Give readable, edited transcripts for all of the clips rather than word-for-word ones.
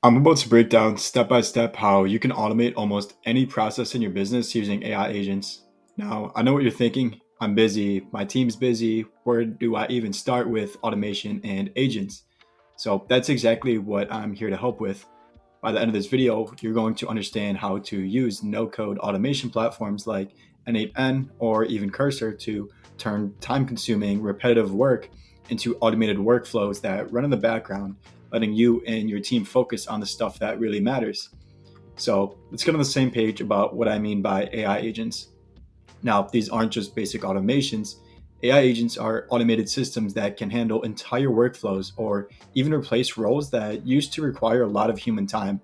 I'm about to break down step by step how you can automate almost any process in your business using AI agents. Now, I know what you're thinking. I'm busy, my team's busy. Where do I even start with automation and agents? So, that's exactly what I'm here to help with. By the end of this video, you're going to understand how to use no code automation platforms like N8N or even Cursor to turn time consuming, repetitive work into automated workflows that run in the background, letting you and your team focus on the stuff that really matters. So let's get on the same page about what I mean by AI agents. Now, these aren't just basic automations. AI agents are automated systems that can handle entire workflows or even replace roles that used to require a lot of human time.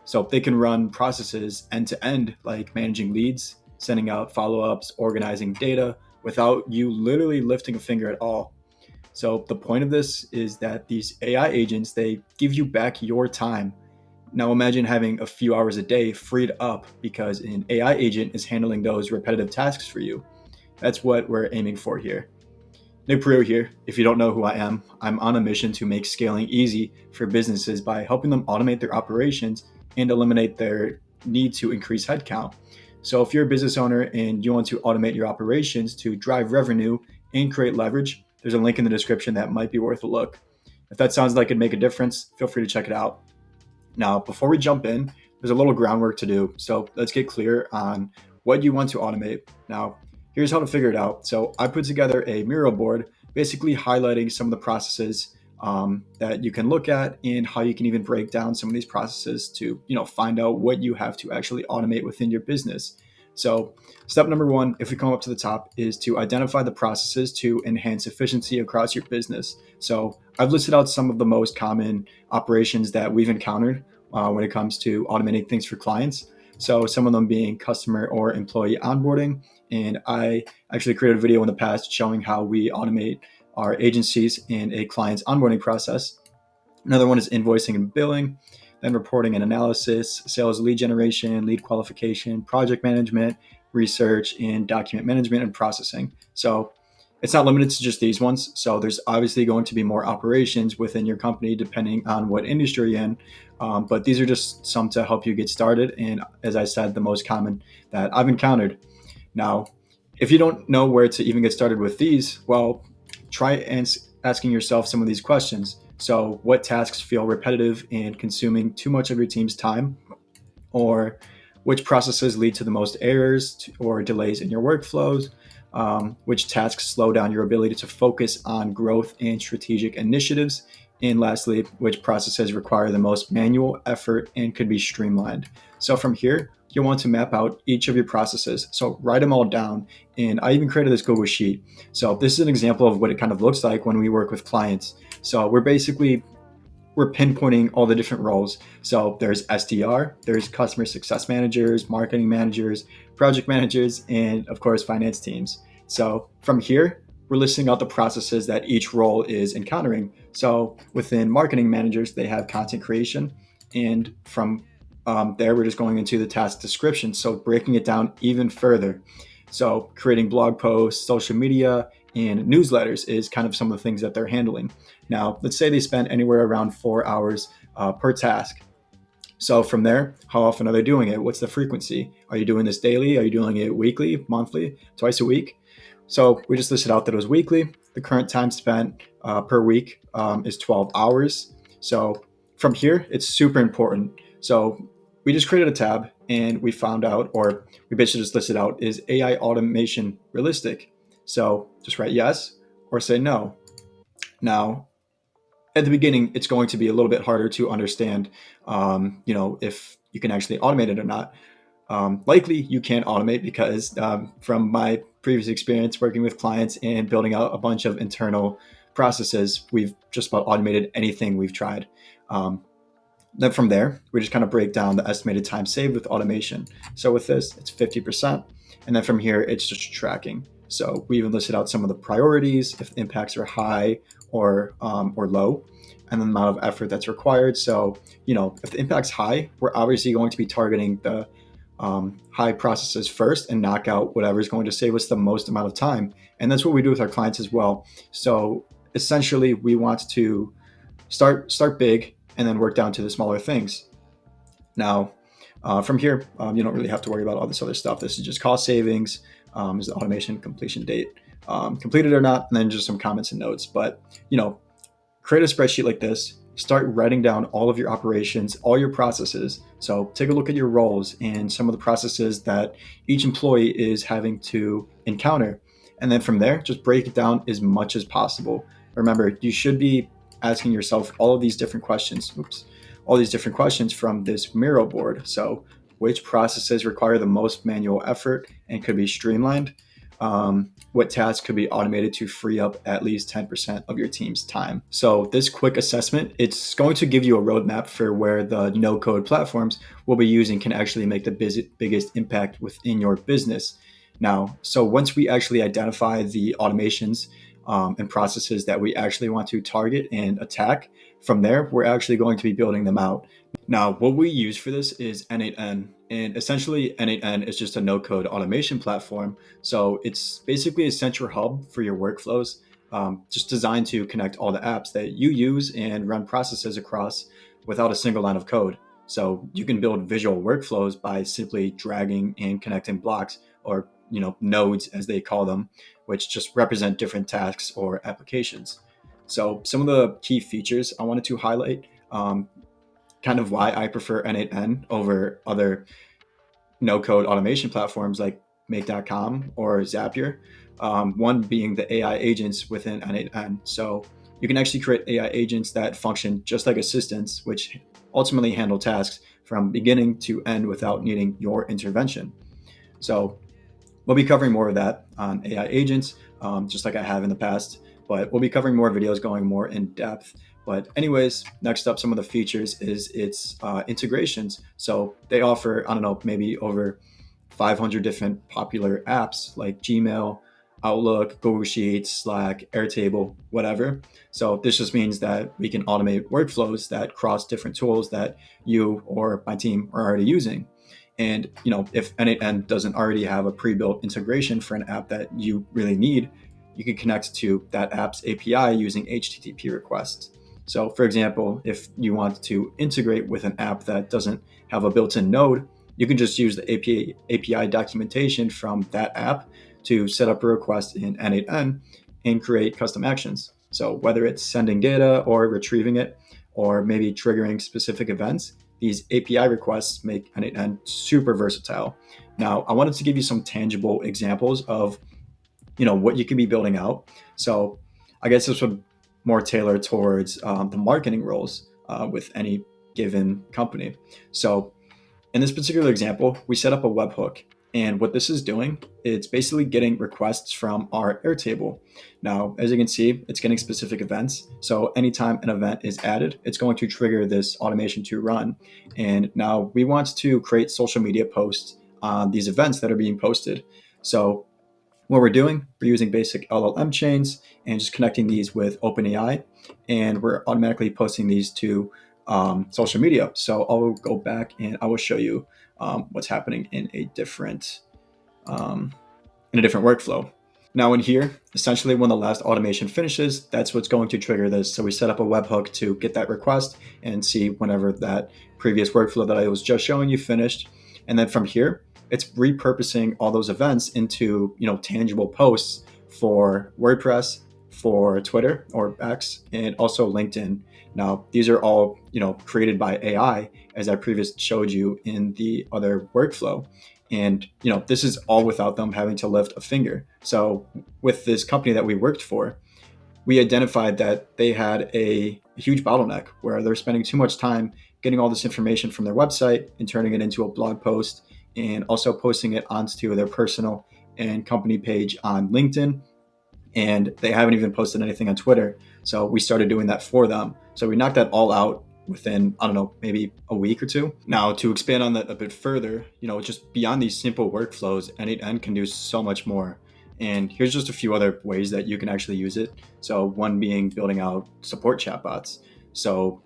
So they can run processes end to end, like managing leads, sending out follow ups, organizing data without you literally lifting a finger at all. So the point of this is that these AI agents, they give you back your time. Now imagine having a few hours a day freed up because an AI agent is handling those repetitive tasks for you. That's what we're aiming for here. Nick Pereira here. If you don't know who I am, I'm on a mission to make scaling easy for businesses by helping them automate their operations and eliminate their need to increase headcount. So, if you're a business owner and you want to automate your operations to drive revenue and create leverage, there's a link in the description that might be worth a look. If that sounds like it'd make a difference, feel free to check it out. Now, before we jump in, there's a little groundwork to do. So, let's get clear on what you want to automate. Now, here's how to figure it out. So I put together a mural board, basically highlighting some of the processes that you can look at and how you can even break down some of these processes to find out what you have to actually automate within your business. So step number one, if we come up to the top, is to identify the processes to enhance efficiency across your business. So I've listed out some of the most common operations that we've encountered when it comes to automating things for clients. So some of them being customer or employee onboarding. And I actually created a video in the past showing how we automate our agencies in a client's onboarding process. Another one is invoicing and billing, then reporting and analysis, sales lead generation, lead qualification, project management, research, and document management and processing. So it's not limited to just these ones. So there's obviously going to be more operations within your company depending on what industry you're in. But these are just some to help you get started. And as I said, the most common that I've encountered. Now, if you don't know where to even get started with these, well, try asking yourself some of these questions. So, what tasks feel repetitive and consuming too much of your team's time? Or which processes lead to the most errors or delays in your workflows? Which tasks slow down your ability to focus on growth and strategic initiatives? And lastly, which processes require the most manual effort and could be streamlined? So from here, you'll want to map out each of your processes. So write them all down. And I even created this Google Sheet. So this is an example of what it kind of looks like when we work with clients. So we're pinpointing all the different roles. So there's SDR, there's customer success managers, marketing managers, project managers, and of course, finance teams. So from here, we're listing out the processes that each role is encountering. So within marketing managers, they have content creation. And from there, we're just going into the task description. So breaking it down even further. So creating blog posts, social media, and newsletters is kind of some of the things that they're handling. Now, let's say they spend anywhere around 4 hours per task. So from there, how often are they doing it? What's the frequency? Are you doing this daily? Are you doing it weekly, monthly, twice a week? So we just listed out that it was weekly. The current time spent per week is 12 hours. So from here, it's super important. So we just created a tab and we found out, or we basically just listed out, is AI automation realistic? So just write yes or say no. Now, at the beginning, it's going to be a little bit harder to understand, if you can actually automate it or not. Likely you can't automate because from my previous experience working with clients and building out a bunch of internal processes, we've just about automated anything we've tried. Then from there, we just kind of break down the estimated time saved with automation. So with this, it's 50%. And then from here, it's just tracking. So we even listed out some of the priorities, if the impacts are high or low, and the amount of effort that's required. So, if the impact's high, we're obviously going to be targeting the high processes first and knock out whatever is going to save us the most amount of time. And that's what we do with our clients as well. So essentially, we want to start big and then work down to the smaller things. Now, from here, you don't really have to worry about all this other stuff. This is just cost savings, is the automation completion date, completed or not, and then just some comments and notes. But, create a spreadsheet like this, start writing down all of your operations, all your processes. So take a look at your roles and some of the processes that each employee is having to encounter. And then from there, just break it down as much as possible. Remember, you should be asking yourself all of these different questions. All these different questions from this Miro board. So which processes require the most manual effort and could be streamlined? What tasks could be automated to free up at least 10% of your team's time? So this quick assessment, it's going to give you a roadmap for where the no-code platforms we'll be using can actually make the biggest impact within your business. Now, so once we actually identify the automations and processes that we actually want to target and attack, from there, we're actually going to be building them out. Now, what we use for this is N8N, and essentially N8N is just a no-code automation platform. So it's basically a central hub for your workflows, just designed to connect all the apps that you use and run processes across without a single line of code. So you can build visual workflows by simply dragging and connecting blocks, or nodes as they call them, which just represent different tasks or applications. So some of the key features I wanted to highlight, kind of why I prefer N8N over other no-code automation platforms like Make.com or Zapier. One being the AI agents within N8N. So you can actually create AI agents that function just like assistants, which ultimately handle tasks from beginning to end without needing your intervention. So we'll be covering more of that on AI agents, just like I have in the past, but we'll be covering more videos going more in depth. But anyways, next up, some of the features is its integrations. So they offer, I don't know, maybe over 500 different popular apps like Gmail, Outlook, Google Sheets, Slack, Airtable, whatever. So this just means that we can automate workflows that cross different tools that you or my team are already using. And if N8N doesn't already have a pre-built integration for an app that you really need, you can connect to that app's API using HTTP requests. So for example, if you want to integrate with an app that doesn't have a built-in node, you can just use the API documentation from that app to set up a request in N8N and create custom actions. So whether it's sending data or retrieving it, or maybe triggering specific events, these API requests make N8N super versatile. Now, I wanted to give you some tangible examples of what you can be building out. So I guess this would more tailor towards the marketing roles with any given company. So in this particular example, we set up a webhook. And what this is doing, it's basically getting requests from our Airtable. Now, as you can see, it's getting specific events. So anytime an event is added, it's going to trigger this automation to run. And now we want to create social media posts on these events that are being posted. So what we're doing, we're using basic LLM chains and just connecting these with OpenAI, and we're automatically posting these to social media. So I'll go back and I will show you what's happening in a different workflow. Now in here, essentially when the last automation finishes, that's what's going to trigger this. So we set up a webhook to get that request and see whenever that previous workflow that I was just showing you finished. And then from here, it's repurposing all those events into tangible posts for WordPress, for Twitter or X, and also LinkedIn. Now these are all created by AI, as I previously showed you in the other workflow. And this is all without them having to lift a finger. So with this company that we worked for, we identified that they had a huge bottleneck where they're spending too much time getting all this information from their website and turning it into a blog post, and also posting it onto their personal and company page on LinkedIn. And they haven't even posted anything on Twitter. So we started doing that for them. So we knocked that all out within, I don't know, maybe a week or two. Now, to expand on that a bit further, just beyond these simple workflows, N8N can do so much more. And here's just a few other ways that you can actually use it. So one being building out support chatbots. So,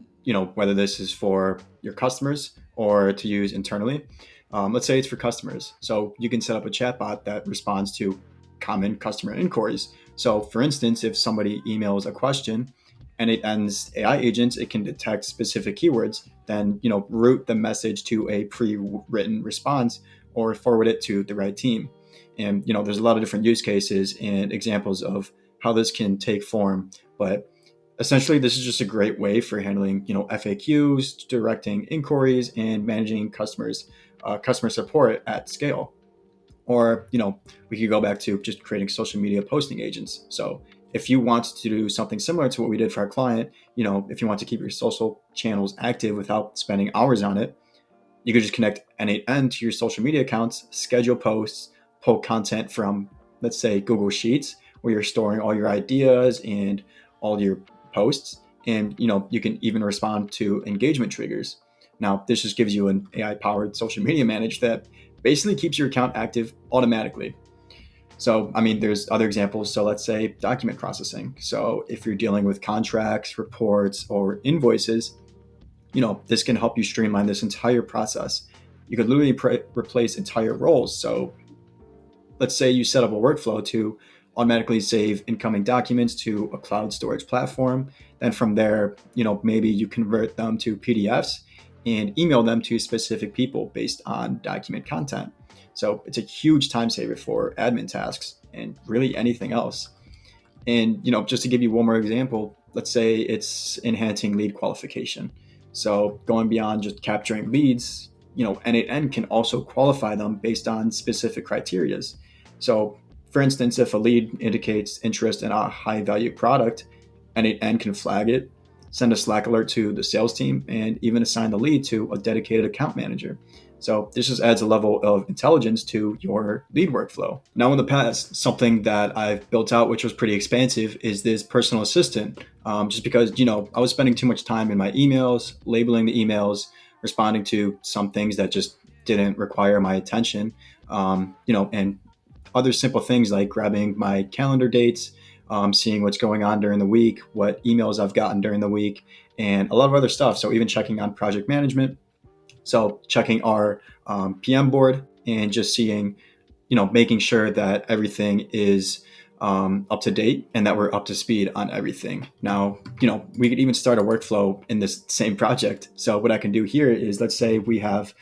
whether this is for your customers or to use internally, let's say it's for customers. So you can set up a chatbot that responds to common customer inquiries. So for instance, if somebody emails a question N8N's AI agents, it can detect specific keywords, then route the message to a pre-written response or forward it to the right team. And there's a lot of different use cases and examples of how this can take form, but essentially this is just a great way for handling FAQs, directing inquiries, and managing customer support at scale. Or we could go back to just creating social media posting agents. So if you want to do something similar to what we did for our client, if you want to keep your social channels active without spending hours on it, you could just connect N8N to your social media accounts, schedule posts, pull content from, let's say, Google Sheets, where you're storing all your ideas and all your posts. And you can even respond to engagement triggers. Now, this just gives you an AI-powered social media manager that basically keeps your account active automatically. So, there's other examples. So let's say document processing. So if you're dealing with contracts, reports, or invoices, this can help you streamline this entire process. You could literally replace entire roles. So let's say you set up a workflow to automatically save incoming documents to a cloud storage platform. Then from there, maybe you convert them to PDFs and email them to specific people based on document content. So it's a huge time saver for admin tasks and really anything else. And just to give you one more example, let's say it's enhancing lead qualification. So going beyond just capturing leads, N8N can also qualify them based on specific criterias. So for instance, if a lead indicates interest in a high value product, N8N can flag it, send a Slack alert to the sales team, and even assign the lead to a dedicated account manager. So this just adds a level of intelligence to your lead workflow. Now, in the past, something that I've built out, which was pretty expansive, is this personal assistant. Just because, I was spending too much time in my emails, labeling the emails, responding to some things that just didn't require my attention, and other simple things like grabbing my calendar dates, seeing what's going on during the week, what emails I've gotten during the week, and a lot of other stuff. So even checking on project management. So checking our PM board and just seeing, making sure that everything is up to date and that we're up to speed on everything. Now, we could even start a workflow in this same project. So what I can do here is, let's say we have,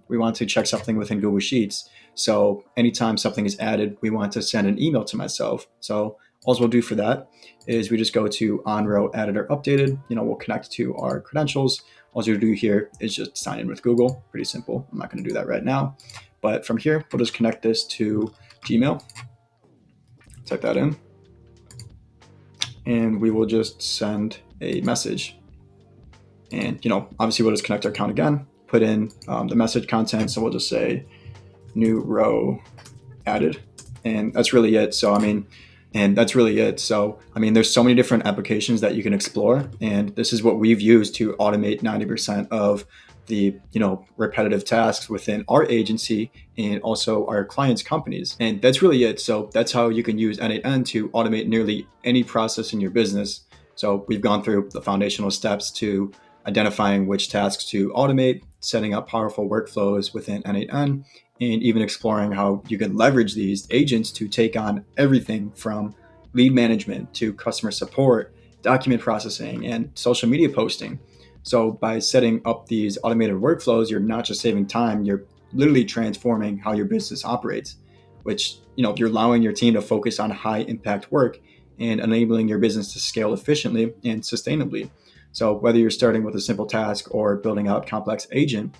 we want to check something within Google Sheets. So anytime something is added, we want to send an email to myself. So all we'll do for that is we just go to on-row added or updated. We'll connect to our credentials. All you do here is just sign in with Google. Pretty simple. I'm not going to do that right now. But from here, we'll just connect this to Gmail. Type that in. And we will just send a message. And, obviously we'll just connect our account again, put in the message content. So we'll just say new row added. And that's really it. So, there's so many different applications that you can explore. And this is what we've used to automate 90% of the, repetitive tasks within our agency and also our clients' companies. And that's really it. So that's how you can use N8N to automate nearly any process in your business. So we've gone through the foundational steps to identifying which tasks to automate, setting up powerful workflows within N8N, and even exploring how you can leverage these agents to take on everything from lead management to customer support, document processing, and social media posting. So by setting up these automated workflows, you're not just saving time, you're literally transforming how your business operates, which, you're allowing your team to focus on high impact work and enabling your business to scale efficiently and sustainably. So whether you're starting with a simple task or building out complex agent,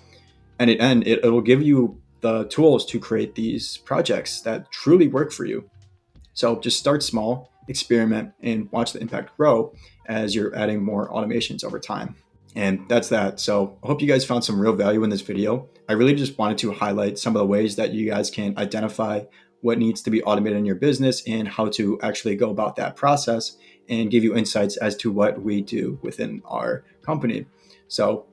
it'll give you the tools to create these projects that truly work for you. So just start small, experiment, and watch the impact grow as you're adding more automations over time. And that's that. So I hope you guys found some real value in this video. I really just wanted to highlight some of the ways that you guys can identify what needs to be automated in your business and how to actually go about that process, and give you insights as to what we do within our company. So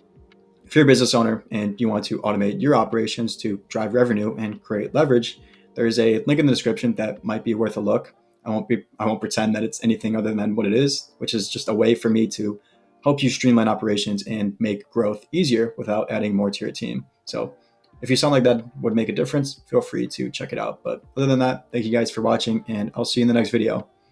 if you're a business owner and you want to automate your operations to drive revenue and create leverage, there's a link in the description that might be worth a look. I won't pretend that it's anything other than what it is, which is just a way for me to help you streamline operations and make growth easier without adding more to your team. So if you sound like that would make a difference, feel free to check it out. But other than that, thank you guys for watching, and I'll see you in the next video.